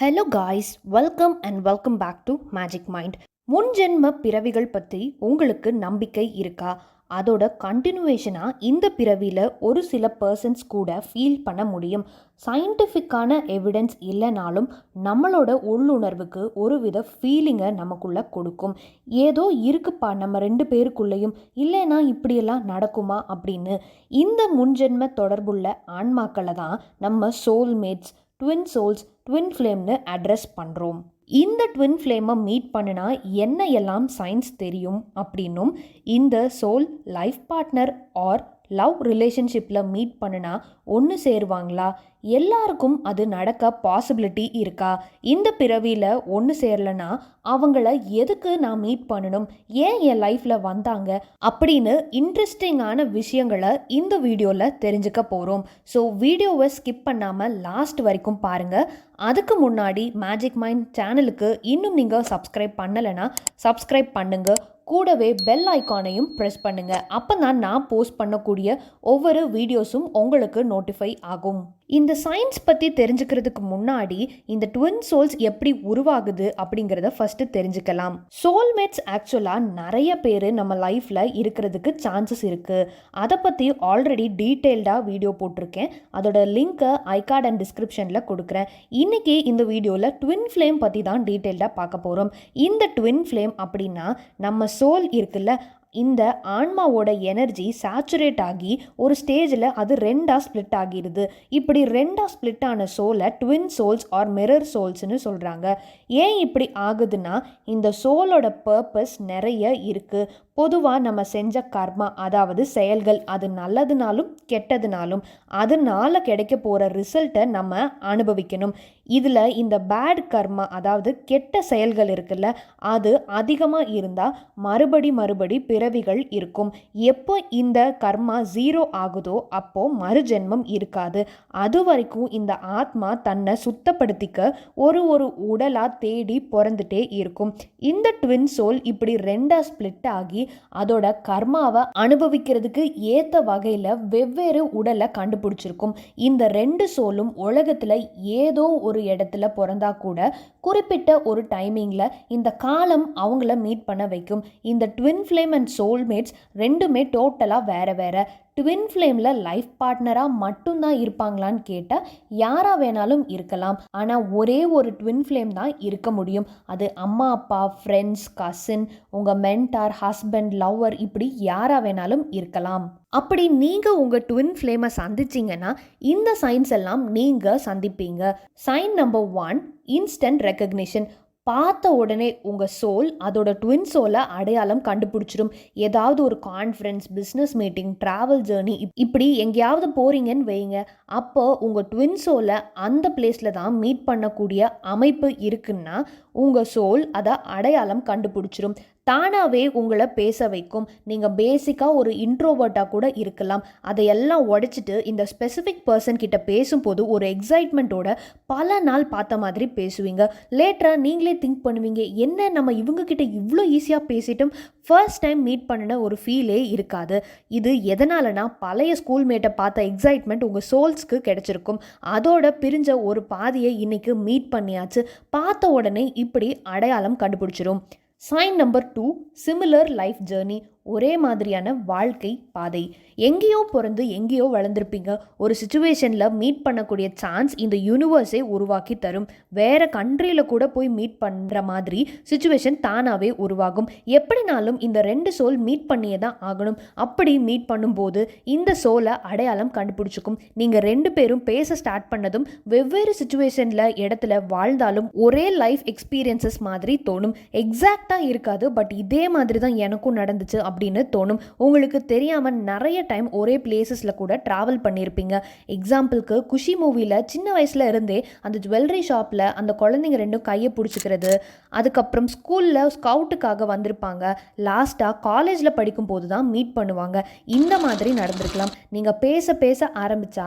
Hello guys, welcome and welcome back to magic mind. முன்ஜென்ம பிறவிகள் பற்றி உங்களுக்கு நம்பிக்கை இருக்கா? அதோட கண்டினியூவேஷனாக இந்த பிறவியில் ஒரு சில பர்சன்ஸ் கூட ஃபீல் பண்ண முடியும். சயின்டிஃபிக்கான எவிடன்ஸ் இல்லைனாலும் நம்மளோட உள்ளுணர்வுக்கு ஒரு வித ஃபீலிங்கை நமக்குள்ளே கொடுக்கும். ஏதோ இருக்குப்பா நம்ம ரெண்டு பேருக்குள்ளேயும், இல்லைன்னா இப்படியெல்லாம் நடக்குமா அப்படின்னு. இந்த முன்ஜென்ம தொடர்புள்ள ஆன்மாக்களை தான் நம்ம சோல்மேட்ஸ், ட்வின் சோல்ஸ், ட்வின் ஃப்ளேம்னு அட்ரஸ் பண்ணுறோம். இந்த ட்வின் ஃப்ளேமை மீட் பண்ணினா என்ன எல்லாம் சயின்ஸ் தெரியும் அப்படின்னும், இந்த soul life partner or love ரிலேஷன்ஷிப்பில் மீட் பண்ணினா ஒன்று சேருவாங்களா? எல்லாருக்கும் அது நடக்க பாசிபிலிட்டி இருக்கா? இந்த பிறவியில் ஒன்று சேரலைன்னா அவங்கள எதுக்கு நான் மீட் பண்ணணும், ஏன் என் லைஃப்பில் வந்தாங்க அப்படின்னு இன்ட்ரெஸ்டிங்கான விஷயங்களை இந்த வீடியோவில் தெரிஞ்சுக்க போகிறோம். ஸோ வீடியோவை ஸ்கிப் பண்ணாமல் லாஸ்ட் வரைக்கும் பாருங்கள். அதுக்கு முன்னாடி மேஜிக் மைண்ட் சேனலுக்கு இன்னும் நீங்கள் சப்ஸ்கிரைப் பண்ணலைன்னா சப்ஸ்கிரைப் பண்ணுங்கள். கூடவே பெல் ஐக்கானையும் ப்ரெஸ் பண்ணுங்கள். அப்போ தான் நான் போஸ்ட் பண்ணக்கூடிய ஒவ்வொரு வீடியோஸும் உங்களுக்கு நோட்டிஃபை ஆகும். இந்த சயின்ஸ் பற்றி தெரிஞ்சுக்கிறதுக்கு முன்னாடி இந்த ட்வின் சோல்ஸ் எப்படி உருவாகுது அப்படிங்கிறத ஃபஸ்ட்டு தெரிஞ்சுக்கலாம். சோல்மேட்ஸ் ஆக்சுவலாக நிறைய பேர் நம்ம லைஃப்பில் இருக்கிறதுக்கு சான்சஸ் இருக்குது. அதை பற்றி ஆல்ரெடி டீட்டெயில்டாக வீடியோ போட்டிருக்கேன். அதோட லிங்க்கை ஐகார்ட் அண்ட் டிஸ்கிரிப்ஷனில் கொடுக்குறேன். இன்றைக்கி இந்த வீடியோவில் ட்வின் ஃப்ளேம் பற்றி தான் டீட்டெயில்டாக பார்க்க போகிறோம். இந்த ட்வின் ஃப்ளேம் அப்படின்னா நம்ம சோல் இருக்குல்ல, இந்த ஆன்மாவோட எனர்ஜி சேச்சுரேட் ஆகி ஒரு ஸ்டேஜில் அது ரெண்டாக ஸ்ப்ளிட் ஆகிடுது. இப்படி ரெண்டாக ஸ்ப்ளிட் ஆன சோலை ட்வின் சோல்ஸ் ஆர் மிரர் சோல்ஸ்னு சொல்கிறாங்க. ஏன் இப்படி ஆகுதுன்னா, இந்த சோலோட பர்பஸ் நிறைய இருக்குது. பொதுவாக நம்ம செஞ்ச கர்மா, அதாவது செயல்கள், அது நல்லதுனாலும் கெட்டதுனாலும் அதனால் கிடைக்க போகிற ரிசல்ட்டை நம்ம அனுபவிக்கணும். இதில் இந்த பேட் கர்மா, அதாவது கெட்ட செயல்கள் இருக்குல்ல, அது அதிகமாக இருந்தால் மறுபடி பிறவிகள் இருக்கும். எப்போ இந்த கர்மா 0 ஆகுதோ அப்போது மறுஜென்மம் இருக்காது. அது வரைக்கும் இந்த ஆத்மா தன்னை சுத்தப்படுத்திக்க ஒரு உடலாக தேடி பிறந்துட்டே இருக்கும். இந்த ட்வின் சோல் இப்படி ரெண்டாக ஸ்ப்ளிட் ஆகி அதோட கர்மாவை அனுபவிக்கிறதுக்கு ஏற்ற வகையில் வெவ்வேறு உடலை கண்டுபிடிச்சிருக்கும். இந்த ரெண்டு சோலும் உலகத்தில் ஏதோ ஒரு இடத்துல பிறந்தா கூட குறிப்பிட்ட ஒரு டைமிங்கில் இந்த காலம் அவங்கள மீட் பண்ண வைக்கும். இந்த ட்வின் ஃப்ளேம் அண்ட் சோல்மேட்ஸ் ரெண்டுமே டோட்டலாக வேறு வேறு. ட்வின் ஃப்ளேமில் லைஃப் பார்ட்னராக மட்டும்தான் இருப்பாங்களான்னு கேட்டால் யாராக வேணாலும் இருக்கலாம். ஆனால் ஒரே ஒரு ட்வின் ஃப்ளேம் தான் இருக்க முடியும். அது அம்மா, அப்பா, ஃப்ரெண்ட்ஸ், கசின், உங்கள் மென்டார், ஹஸ்பண்ட், லவ்வர், இப்படி யாராக வேணாலும் இருக்கலாம். அப்படி நீங்கள் உங்கள் ட்வின் ஃப்ளேமை சந்திச்சிங்கன்னா இந்த சைன்ஸ் எல்லாம் நீங்கள் சந்திப்பீங்க. Sign number 1, instant recognition. பார்த்த உடனே உங்கள் சோல் அதோட ட்வின் சோலை அடையாளம் கண்டுபிடிச்சிடும். ஏதாவது ஒரு conference, business meeting, travel journey, இப்படி எங்கேயாவது போகிறீங்கன்னு வைங்க. அப்போ உங்கள் ட்வின் சோலை அந்த பிளேஸில் தான் மீட் பண்ணக்கூடிய அமைப்பு இருக்குன்னா உங்கள் சோல் அதை அடையாளம் கண்டுபிடிச்சிடும். தானாகவே உங்களை பேச வைக்கும். நீங்கள் பேசிக்காக ஒரு இன்ட்ரோவர்ட்டாக கூட இருக்கலாம். அதையெல்லாம் உடைச்சிட்டு இந்த ஸ்பெசிஃபிக் பர்சன் கிட்ட பேசும்போது ஒரு எக்ஸைட்மெண்ட்டோட பல நாள் பார்த்த மாதிரி பேசுவீங்க. லேட்டராக நீங்களே திங்க் பண்ணுவீங்க, என்ன நம்ம இவங்கக்கிட்ட இவ்வளோ ஈஸியாக பேசிட்டோம், ஃபர்ஸ்ட் டைம் மீட் பண்ணின ஒரு ஃபீலே இருக்காது. இது எதனாலனா, பழைய ஸ்கூல்மேட்டை பார்த்த எக்ஸைட்மெண்ட் உங்கள் சோல்ஸ்க்கு கிடைச்சிருக்கும். அதோட பிரிஞ்ச ஒரு பாதியை இன்னைக்கு மீட் பண்ணியாச்சு. பார்த்த உடனே இப்படி அடையாளம் கண்டுபிடிச்சிரும். Sign number 2, similar life journey. ஒரே மாதிரியான வாழ்க்கை பாதை. எங்கேயோ பிறந்து எங்கேயோ வளர்ந்துருப்பீங்க. ஒரு சுச்சுவேஷனில் மீட் பண்ணக்கூடிய சான்ஸ் இந்த யூனிவர்ஸே உருவாக்கி தரும். வேறு கண்ட்ரியில் கூட போய் மீட் பண்ணுற மாதிரி சுச்சுவேஷன் தானாகவே உருவாகும். எப்படினாலும் இந்த ரெண்டு சோல் மீட் பண்ணியே தான் ஆகணும். அப்படி மீட் பண்ணும்போது இந்த சோலை அடையாளம் கண்டுபிடிச்சிக்கும். நீங்கள் ரெண்டு பேரும் பேச ஸ்டார்ட் பண்ணதும் வெவ்வேறு சுச்சுவேஷனில் இடத்துல வாழ்ந்தாலும் ஒரே லைஃப் எக்ஸ்பீரியன்சஸ் மாதிரி தோணும். எக்ஸாக்டாக இருக்காது, பட் இதே மாதிரி தான் எனக்கும் நடந்துச்சு அப்படின்னு தோணும். உங்களுக்கு தெரியாமல் நிறைய டைம் ஒரே பிளேசஸில் கூட ட்ராவல் பண்ணியிருப்பீங்க. எக்ஸாம்பிளுக்கு குஷி மூவியில் சின்ன வயசில் இருந்தே அந்த ஜுவல்லரி ஷாப்பில் அந்த குழந்தைங்க ரெண்டும் கையை பிடிச்சிக்கிறது, அதுக்கப்புறம் ஸ்கூலில் ஸ்கவுட்டுக்காக வந்திருப்பாங்க, லாஸ்ட்டாக காலேஜில் படிக்கும்போது தான் மீட் பண்ணுவாங்க. இந்த மாதிரி நடந்திருக்கலாம். நீங்கள் பேச பேச ஆரம்பித்தா,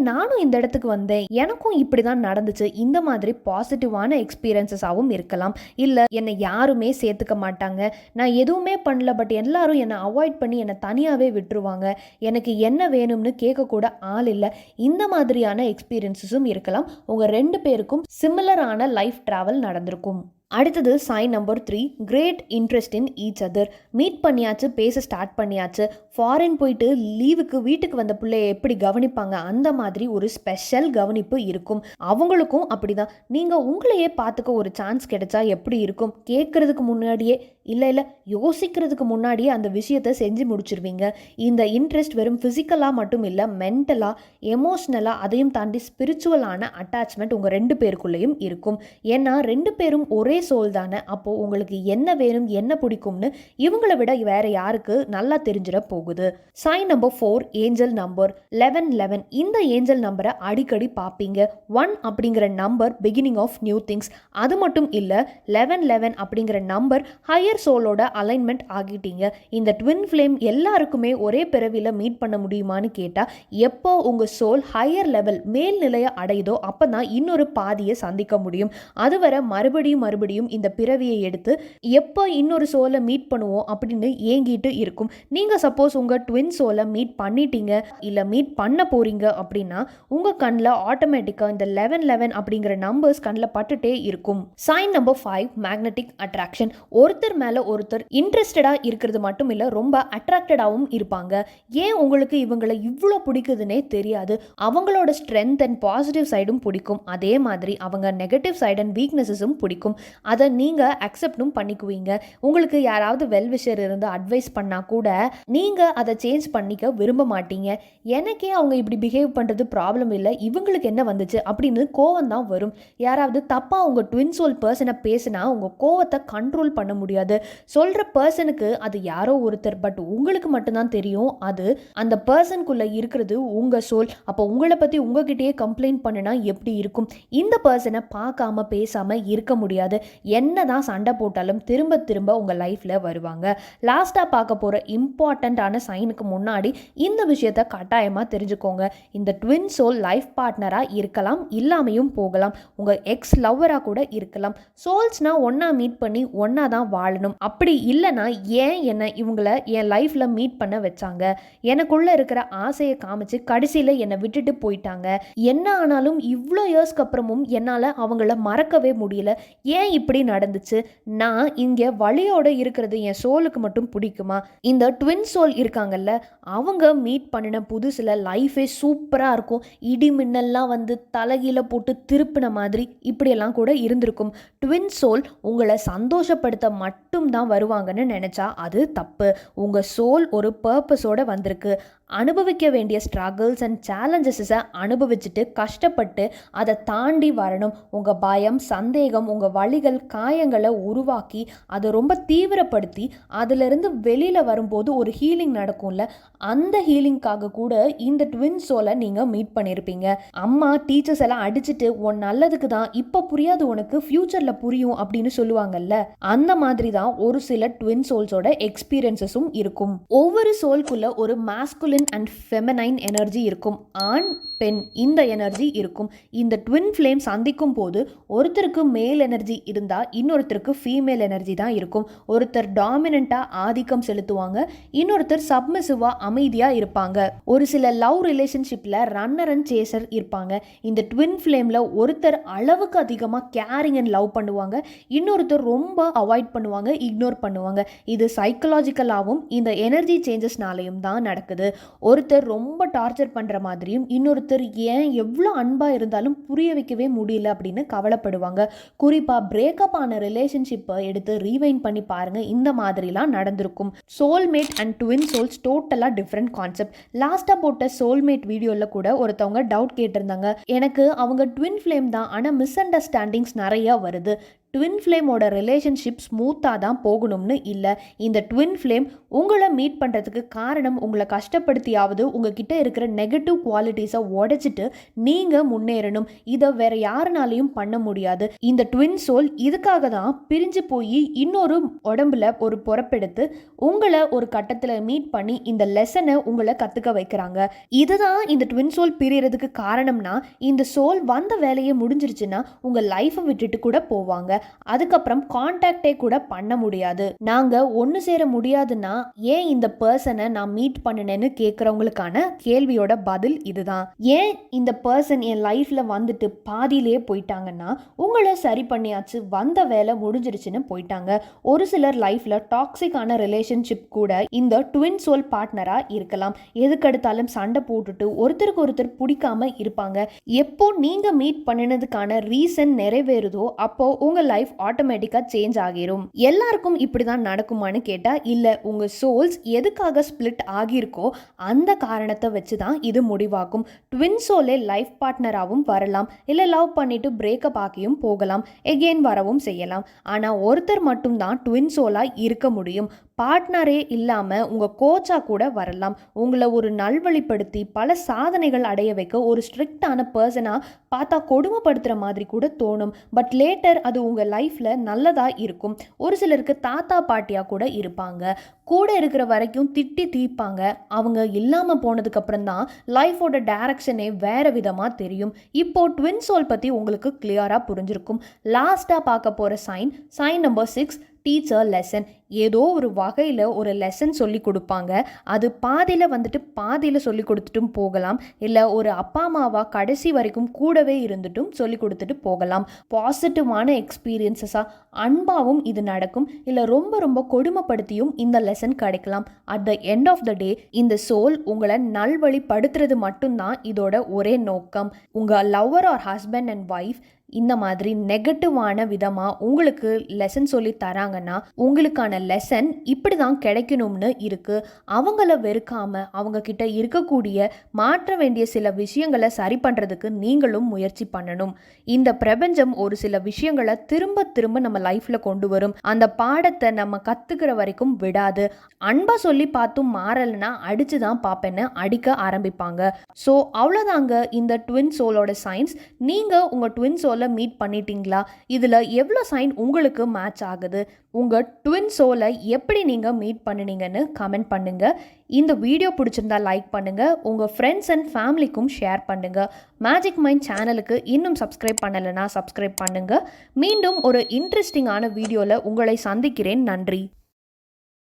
நானும் இந்த இடத்துக்கு வந்தேன், எனக்கும் இப்படி தான் நடந்துச்சு, இந்த மாதிரி பாசிட்டிவான எக்ஸ்பீரியன்ஸஸாகவும் இருக்கலாம். இல்லை என்னை யாருமே சேர்த்துக்க மாட்டாங்க, நான் எதுவுமே பண்ணல, பட் எல்லாரும் எல்லாரும் என்னை அவாய்ட் பண்ணி என்னை தனியாகவே விட்டுருவாங்க, எனக்கு என்ன வேணும்னு கேட்கக்கூட ஆள் இல்லை. இந்த மாதிரியான எக்ஸ்பீரியன்ஸஸும் இருக்கலாம். உங்கள் 2 பேருக்கும் சிமிலரான லைஃப் ட்ராவல் நடந்திருக்கும். அடுத்தது sign number 3, great interest in each other. Meet பண்ணியாச்சு, பேச ஸ்டார்ட் பண்ணியாச்சு. ஃபாரின் போயிட்டு லீவுக்கு வீட்டுக்கு வந்த பிள்ளைய எப்படி கவனிப்பாங்க அந்த மாதிரி ஒரு ஸ்பெஷல் கவனிப்பு இருக்கும். அவங்களுக்கும் அப்படிதான். நீங்கள் உங்களையே பார்த்துக்க ஒரு சான்ஸ் கிடைச்சா எப்படி இருக்கும்? கேட்குறதுக்கு முன்னாடியே இல்லை யோசிக்கிறதுக்கு முன்னாடியே அந்த விஷயத்தை செஞ்சு முடிச்சிருவீங்க. இந்த இன்ட்ரெஸ்ட் வெறும் ஃபிசிக்கலாக மட்டும் இல்லை, மென்டலாக, எமோஷ்னலாக, அதையும் தாண்டி ஸ்பிரிச்சுவலான அட்டாச்மெண்ட் உங்கள் 2 பேருக்குள்ளேயும் இருக்கும். ஏன்னா 2 பேரும் ஒரே சோல் தானே. அப்போது உங்களுக்கு என்ன வேணும், என்ன பிடிக்கும்னு இவங்களை விட வேற யாருக்கு நல்லா தெரிஞ்சிட போகுது. Sign number 4, angel number 1111. இந்த ஏஞ்சல் நம்பரை அடிக்கடி பார்ப்பீங்க. 1 அப்படிங்கிற number beginning of new things. அது மட்டும் இல்லை, 1111 அப்படிங்கிற நம்பர் ஹையர் சோலோட அலைன்மெண்ட் ஆகிட்டீங்க. இந்த ட்வின் ஃப்ளேம் எல்லாருக்குமே ஒரே பிறவியில் மீட் பண்ண முடியுமான்னு கேட்டால், எப்போ உங்கள் சோல் ஹையர் லெவல் மேல்நிலையை அடையுதோ அப்போ தான் இன்னொரு பாதியை சந்திக்க முடியும். அதுவரை மறுபடியும் இந்த பிறவியை எடுத்து எப்போ இன்னொரு சோலை மீட் பண்ணுவோம் அப்படின்னு ஏங்கிட்டு இருக்கும். நீங்கள் சப்போஸ் உங்கள் ட்வின் சோலை மீட் பண்ணிட்டீங்க இல்லை மீட் பண்ண போறீங்க அப்படின்னா உங்கள் கண்ணில் ஆட்டோமேட்டிக்காக இந்த 1111 அப்படிங்கிற நம்பர்ஸ் கண்ணில் பட்டுட்டே இருக்கும். Sign number 5, magnetic attraction. ஒருத்தர் மேலே ஒருத்தர் இன்ட்ரெஸ்டடாக இருக்கிறது மட்டும் இல்லை, ரொம்ப அட்ராக்டடாகவும் இருப்பாங்க. ஏன் உங்களுக்கு இவங்களை இவ்வளோ பிடிக்குதுன்னே தெரியாது. அவங்களோட ஸ்ட்ரென்த் அண்ட் பாசிட்டிவ் சைடும் பிடிக்கும். அதே மாதிரி அவங்க நெகட்டிவ் சைட் அண்ட் வீக்னஸஸும் பிடிக்கும். அதை நீங்கள் அக்செப்டும் பண்ணிக்குவீங்க. உங்களுக்கு யாராவது வெல்விஷர் இருந்து அட்வைஸ் பண்ணால் கூட நீங்கள் அதை சேஞ்ச் பண்ணிக்க விரும்ப மாட்டீங்க. எனக்கே அவங்க இப்படி பிஹேவ் பண்ணுறது ப்ராப்ளம் இல்லை, இவங்களுக்கு என்ன வந்துச்சு அப்படின்னு கோவம் தான் வரும். யாராவது தப்பாக உங்கள் ட்வின் சோல் பர்சனை பேசினா உங்கள் கோவத்தை கண்ட்ரோல் பண்ண முடியாது. சொல்கிற பர்சனுக்கு அது யாரோ ஒருத்தர், பட் உங்களுக்கு மட்டும்தான் தெரியும் அது அந்த பர்சனுக்குள்ளே இருக்கிறது உங்கள் சோல். அப்போ உங்களை பற்றி உங்ககிட்டயே கம்ப்ளைண்ட் பண்ணினா எப்படி இருக்கும்? இந்த பர்சனை பார்க்காம பேசாமல் இருக்க முடியாது. என்னதான் சண்டை போட்டாலும் திரும்ப உங்கள் லைஃப்பில் வருவாங்க. லாஸ்ட்டாக பார்க்க போகிற இம்பார்ட்டண்ட்டான சைனுக்கு முன்னாடி இந்த விஷயத்தை கட்டாயமாக தெரிஞ்சுக்கோங்க. இந்த ட்வின் சோல் லைஃப் பார்ட்னராக இருக்கலாம், இல்லாமையும் போகலாம். உங்கள் எக்ஸ் லவ்வராக கூட இருக்கலாம். சோல்ஸ்னால் ஒன்றா மீட் பண்ணி ஒன்றா தான் வாழணும். அப்படி இல்லைனா ஏன் இவங்களை என் லைஃப்பில் மீட் பண்ண வச்சாங்க? எனக்குள்ளே இருக்கிற ஆசையை காமிச்சு கடைசியில் என்னை விட்டுட்டு போயிட்டாங்க. என்ன ஆனாலும் இவ்வளோ இயர்ஸ்க்கு அப்புறமும் என்னால் அவங்கள மறக்கவே முடியல. ஏன் இப்படி நடந்துச்சு? நான் இங்கே வழியோடு இருக்கிறது என் சோலுக்கு மட்டும் பிடிக்குமா? இந்த ட்வின் சோல் இருக்காங்கல்ல, அவங்க மீட் பண்ணின புதுசில் லைஃபே சூப்பராக இருக்கும். இடி மின்னல்லாம் வந்து தலைகீழ போட்டு திருப்பின மாதிரி இப்படியெல்லாம் கூட இருந்திருக்கும். ட்வின் சோல் உங்களை சந்தோஷப்படுத்த மட்டும் தான் வருவாங்கன்னு நினச்சா அது தப்பு. உங்கள் சோல் ஒரு பர்பஸோடு வந்திருக்கு. அனுபவிக்க வேண்டிய ஸ்ட்ரகிள்ஸ் அண்ட் சேலஞ்சஸை அனுபவிச்சுட்டு கஷ்டப்பட்டு அதை தாண்டி வரணும். உங்கள் பயம், சந்தேகம், உங்கள் வலிகள், காயங்களை உருவாக்கி அதை ரொம்ப தீவிரப்படுத்தி அதிலிருந்து வெளியில் வரும்போது ஒரு ஹீலிங் நடக்கும்ல, அந்த ஹீலிங்காக கூட இந்த ட்வின் சோலை நீங்கள் மீட் பண்ணியிருப்பீங்க. அம்மா டீச்சர்ஸ் எல்லாம் அடிச்சுட்டு உன் நல்லதுக்கு தான், இப்போ புரியாது உனக்கு ஃப்யூச்சரில் புரியும் அப்படின்னு சொல்லுவாங்கல்ல, அந்த மாதிரி தான் ஒரு சில ட்வின் சோல்ஸோட எக்ஸ்பீரியன்ஸஸும் இருக்கும். ஒவ்வொரு சோல்குள்ள ஒரு மாஸ்குலின் அண்ட் ஃபெமினைன் எனர்ஜி இருக்கும். ஆண் பெண் இந்த எனர்ஜி இருக்கும். இந்த ட்வின் ஃப்ளேம் சந்திக்கும் போது ஒருத்தருக்கு மேல் எனர்ஜி இருந்தால் இன்னொருத்தருக்கு ஃபீமேல் எனர்ஜி தான் இருக்கும். ஒருத்தர் டாமினண்ட்டாக ஆதிக்கம் செலுத்துவாங்க, இன்னொருத்தர் சப்மிசிவாக அமைதியாக இருப்பாங்க. ஒரு சில லவ் ரிலேஷன்ஷிப்பில் ரன்னர் அண்ட் சேசர் இருப்பாங்க. இந்த ட்வின் ஃப்ளேமில் ஒருத்தர் அளவுக்கு அதிகமாக கேரிங் அண்ட் லவ் பண்ணுவாங்க, இன்னொருத்தர் ரொம்ப அவாய்ட் பண்ணுவாங்க, இக்னோர் பண்ணுவாங்க. இது சைக்கலாஜிக்கலாகவும் இந்த எனர்ஜி சேஞ்சஸ்னாலையும் தான் நடக்குது. ஒருத்தர் ரொம்ப டார்ச்சர் பண்ணுற மாதிரியும் இன்னொருத்தர் ஏன் எவ்வளோ அன்பாக இருந்தாலும் புரிய வைக்கவே முடியல அப்படின்னு கவலைப்படுவாங்க. குறிப்பாக பிரேக்கப் ஆன ரிலேஷன்ஷிப்பை எடுத்து ரீவைண்ட் பண்ணி பாருங்க, இந்த மாதிரிலாம் நடந்திருக்கும். சோல்மேட் அண்ட் ட்வின் சோல்ஸ் டோட்டலாக டிஃப்ரெண்ட் கான்செப்ட். லாஸ்ட்டாக போட்ட சோல்மேட் வீடியோவில் கூட ஒருத்தவங்க டவுட் கேட்டிருந்தாங்க, எனக்கு அவங்க ட்வின் ஃப்ளேம் தான், ஆனால் மிஸ் அண்டர்ஸ்டாண்டிங்ஸ் நிறையா வருது. ட்வின் ஃப்ளேமோட ரிலேஷன்ஷிப் ஸ்மூத்தாக தான் போகணும்னு இல்லை. இந்த ட்வின் ஃப்ளேம் உங்களை மீட் பண்ணுறதுக்கு காரணம் உங்களை கஷ்டப்படுத்தியாவது உங்ககிட்ட இருக்கிற நெகட்டிவ் குவாலிட்டிஸை உடைச்சிட்டு நீங்கள் முன்னேறணும். இதை வேற யாருனாலையும் பண்ண முடியாது. இந்த ட்வின் சோல் இதுக்காக தான் பிரிஞ்சு போய் இன்னொரு உடம்புல ஒரு பொறப்பெடுத்து உங்களை ஒரு கட்டத்தில் மீட் பண்ணி இந்த லெசனை உங்களை கற்றுக்க வைக்கிறாங்க. இதுதான் இந்த ட்வின் சோல் பிரியறதுக்கு காரணம்னா, இந்த சோல் வந்த வேலையை முடிஞ்சிருச்சுன்னா உங்கள் லைஃப்பை விட்டுட்டு கூட போவாங்க. அதுக்கப்புறம் கான்டாக்டே கூட பண்ண முடியாது. நாங்கள் ஒன்று சேர முடியாதுன்னா ஏன் இந்த பர்சனை நான் மீட் பண்ணினேன்னு கேட்குறவங்களுக்கான கேள்வியோட பதில் இதுதான். ஏன் இந்த பர்சன் என் லைஃப்பில் வந்துட்டு பாதியிலே போயிட்டாங்கன்னா, உங்களை சரி பண்ணியாச்சு, வந்த வேலை முடிஞ்சிருச்சுன்னு போயிட்டாங்க. ஒரு சிலர் லைஃப்பில் டாக்ஸிக்கான ரிலேஷன்ஷிப் கூட இந்த ட்வின் சோல் பார்ட்னராக இருக்கலாம். எதுக்கெடுத்தாலும் சண்டை போட்டுட்டு ஒருத்தருக்கு ஒருத்தர் பிடிக்காம இருப்பாங்க. எப்போ நீங்கள் மீட் பண்ணினதுக்கான ரீசன் நிறைவேறுதோ அப்போ உங்கள் லைஃப் ஆட்டோமேட்டிக்காக சேஞ்ச் ஆகிரும். எல்லாருக்கும் இப்படி தான் நடக்குமான்னு கேட்டால் இல்லை. உங்கள் சோல்ஸ் எதுக்காக ஸ்பிளிட் ஆகியிருக்கோ அந்த காரணத்தை வச்சு தான் இது முடிவாகும். ட்வின் சோலே லைஃப் பார்ட்னராகவும் வரலாம், இல்லை லவ் பண்ணிட்டு பிரேக்கப் ஆகியும் போகலாம், எகெயின் வரவும் செய்யலாம். ஆனால் ஒருத்தர் மட்டும்தான் ட்வின் சோலாக இருக்க முடியும். பார்ட்னரே இல்லாமல் உங்கள் கோச்சாக கூட வரலாம். உங்களை ஒரு நல்வழிப்படுத்தி பல சாதனைகள் அடைய வைக்க ஒரு ஸ்ட்ரிக்டான பர்சனாக பார்த்தா கொடுமைப்படுத்துகிற மாதிரி கூட தோணும். பட் லேட்டர் அது உங்கள் லைஃப்பில் நல்லதாக இருக்கும். ஒரு சிலருக்கு தாத்தா பாட்டியாக கூட இருப்பாங்க. கூட இருக்கிற வரைக்கும் திட்டி தீர்ப்பாங்க. அவங்க இல்லாமல் போனதுக்கப்புறம் தான் லைஃபோட டைரக்ஷனே வேறு விதமாக தெரியும். இப்போது ட்வின் சோல் பற்றி உங்களுக்கு கிளியராக புரிஞ்சிருக்கும். லாஸ்ட்டாக பார்க்க போகிற சைன் நம்பர் 6, டீச்சர் லெசன். ஏதோ ஒரு வகையில் ஒரு லெசன் சொல்லி கொடுப்பாங்க. அது பாதியில் சொல்லி கொடுத்துட்டும் போகலாம், இல்லை ஒரு அப்பா அம்மாவா கடைசி வரைக்கும் கூடவே இருந்துட்டும் சொல்லி கொடுத்துட்டு போகலாம். பாசிட்டிவான எக்ஸ்பீரியன்ஸஸாக அன்பாகவும் இது நடக்கும், இல்லை ரொம்ப ரொம்ப கொடுமைப்படுத்தியும் இந்த லெசன் கிடைக்கலாம். At the end of the day இந்த சோல் உங்களை நல்வழிப்படுத்துறது மட்டும்தான் இதோட ஒரே நோக்கம். உங்கள் lover or husband and wife இந்த மாதிரி நெகட்டிவான விதமாக உங்களுக்கு லெசன் சொல்லி தராங்கன்னா உங்களுக்கான லெசன் இப்படி தான் கிடைக்கணும்னு இருக்குது. அவங்கள வெறுக்காமல் அவங்கக்கிட்ட இருக்கக்கூடிய மாற்ற வேண்டிய சில விஷயங்களை சரி பண்ணுறதுக்கு நீங்களும் முயற்சி பண்ணணும். இந்த பிரபஞ்சம் ஒரு சில விஷயங்களை திரும்ப திரும்ப நம்ம லைஃப்பில் கொண்டு வரும். அந்த பாடத்தை நம்ம கற்றுக்கிற வரைக்கும் விடாது. அன்பாக சொல்லி பார்த்தும் மாறலைன்னா அடித்து தான் பார்ப்பேன்னு அடிக்க ஆரம்பிப்பாங்க. ஸோ அவ்வளோதாங்க இந்த ட்வின் சோலோட சைன்ஸ். நீங்கள் உங்கள் ட்வின் சோல் மீட் பண்ணிட்டீங்களா? இதில் எவ்வளோ சைன் உங்களுக்கு மேட்ச் ஆகுது? உங்கள் ட்வின் சோலை எப்படி நீங்கள் மீட் பண்ணினீங்கன்னு கமெண்ட் பண்ணுங்கள். இந்த வீடியோ பிடிச்சிருந்தா லைக் பண்ணுங்கள், உங்கள் ஃப்ரெண்ட்ஸ் அண்ட் ஃபேமிலிக்கும் ஷேர் பண்ணுங்கள். மேஜிக் மைண்ட் சேனலுக்கு இன்னும் சப்ஸ்கிரைப் பண்ணலைன்னா சப்ஸ்கிரைப் பண்ணுங்கள். மீண்டும் ஒரு இன்ட்ரெஸ்டிங்கான வீடியோவில் உங்களை சந்திக்கிறேன். நன்றி.